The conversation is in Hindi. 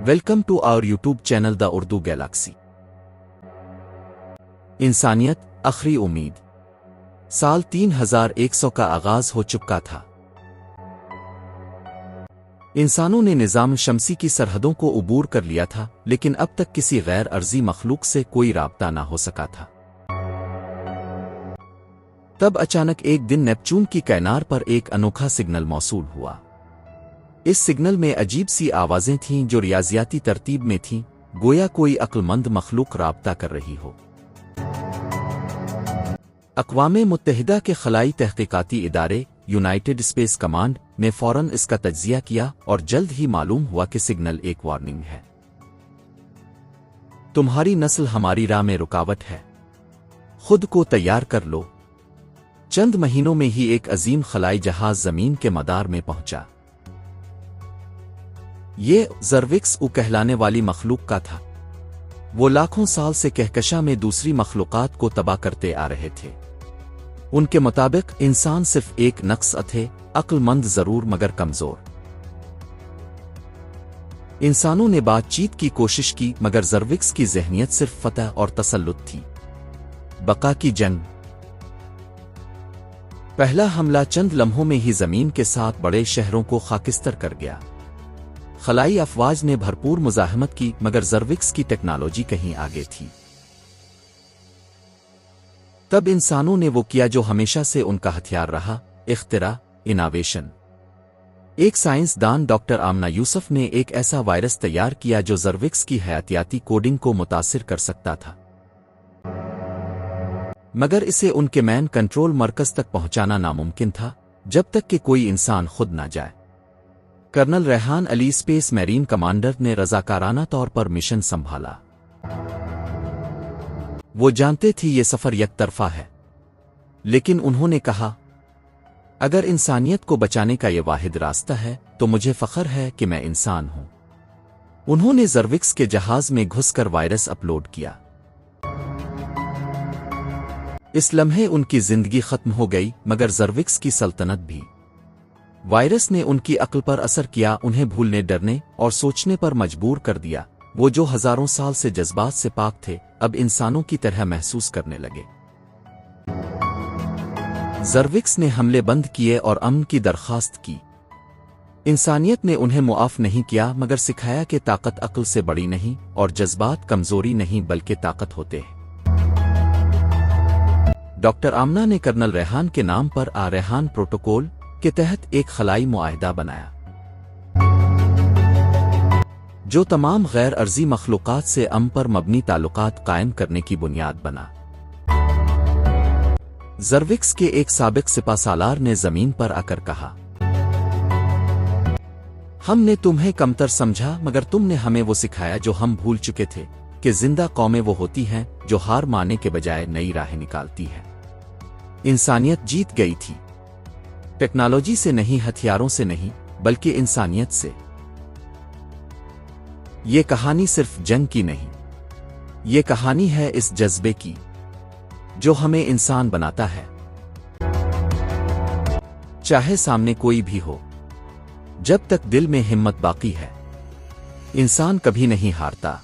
Welcome to our YouTube channel the Urdu galaxy. इंसानियत आखिरी उम्मीद। साल 3100 का आगाज हो चुका था। इंसानों ने निज़ाम शमसी की सरहदों को उबूर कर लिया था, लेकिन अब तक किसी गैर अर्जी मखलूक से कोई राब्ता ना हो सका था। तब अचानक एक दिन नेपच्यून की कैनार पर एक अनोखा सिग्नल मौसूल हुआ। इस सिग्नल में अजीब सी आवाजें थीं जो रियाजियाती तरतीब में थीं, गोया कोई अक्लमंद मखलूक राब्ता कर रही हो। अक़वाम मुत्तहिदा के खलाई तहक़ीक़ाती इदारे यूनाइटेड स्पेस कमांड ने फ़ौरन इसका तज्ज़िया किया और जल्द ही मालूम हुआ कि सिग्नल एक वार्निंग है। तुम्हारी नस्ल हमारी राह में रुकावट है, खुद को तैयार कर लो। चंद महीनों में ही एक अजीम खलाई जहाज जमीन के मदार में पहुंचा। ये ज़र्विक्स कहलाने वाली मखलूक का था। वो लाखों साल से कहकशा में दूसरी मखलूकात को तबाह करते आ रहे थे। उनके मुताबिक इंसान सिर्फ एक नक्स थे, अक्लमंद जरूर मगर कमजोर। इंसानों ने बातचीत की कोशिश की, मगर ज़र्विक्स की ज़हनियत सिर्फ फतह और तसल्लुत थी। बका की जंग। पहला हमला चंद लम्हों में ही जमीन के साथ बड़े शहरों को खाकिस्तर कर गया। खलाई अफवाज ने भरपूर मुजाहमत की, मगर ज़र्विक्स की टेक्नोलॉजी कहीं आगे थी। तब इंसानों ने वो किया जो हमेशा से उनका हथियार रहा, इख्तिरा, इनोवेशन। एक साइंसदान डॉक्टर आमना यूसुफ ने एक ऐसा वायरस तैयार किया जो ज़र्विक्स की हयातियाती कोडिंग को मुतासिर कर सकता था, मगर इसे उनके मैन कंट्रोल मरकज तक पहुंचाना नामुमकिन था जब तक कि कोई इंसान खुद ना जाए। Colonel Rehan Ali space marine commander ने रज़ाकाराना तौर पर मिशन संभाला। वो जानते थे ये सफर यकतरफा है, लेकिन उन्होंने कहा, अगर इंसानियत को बचाने का ये वाहिद रास्ता है तो मुझे फख्र है कि मैं इंसान हूं। उन्होंने ज़र्विक्स के जहाज में घुसकर वायरस अपलोड किया। इस लम्हे उनकी जिंदगी खत्म हो गई, मगर ज़र्विक्स की सल्तनत भी। वायरस ने उनकी अक्ल पर असर किया, उन्हें भूलने, डरने और सोचने पर मजबूर कर दिया। वो जो हजारों साल से जज्बात से पाक थे, अब इंसानों की तरह महसूस करने लगे। ज़र्विक्स ने हमले बंद किए और अमन की दरख्वास्त की। इंसानियत ने उन्हें मुआफ नहीं किया, मगर सिखाया कि ताकत अक्ल से बड़ी नहीं और जज्बात कमजोरी नहीं बल्कि ताकत होते हैं। डॉक्टर आमना ने कर्नल रेहान के नाम पर रेहान प्रोटोकॉल के तहत एक खलाई मुआहिदा बनाया, जो तमाम गैर अर्जी मखलूकात से अमन पर मबनी ताल्लुकात कायम करने की बुनियाद बना। ज़र्विक्स के एक साबिक सिपाहसालार ने जमीन पर आकर कहा, हमने तुम्हें कमतर समझा, मगर तुमने हमें वो सिखाया जो हम भूल चुके थे, कि जिंदा कौमें वो होती हैं जो हार मानने के बजाय नई राहें निकालती हैं। इंसानियत जीत गई थी, टेक्नोलॉजी से नहीं, हथियारों से नहीं, बल्कि इंसानियत से। ये कहानी सिर्फ जंग की नहीं, ये कहानी है इस जज्बे की जो हमें इंसान बनाता है। चाहे सामने कोई भी हो, जब तक दिल में हिम्मत बाकी है, इंसान कभी नहीं हारता।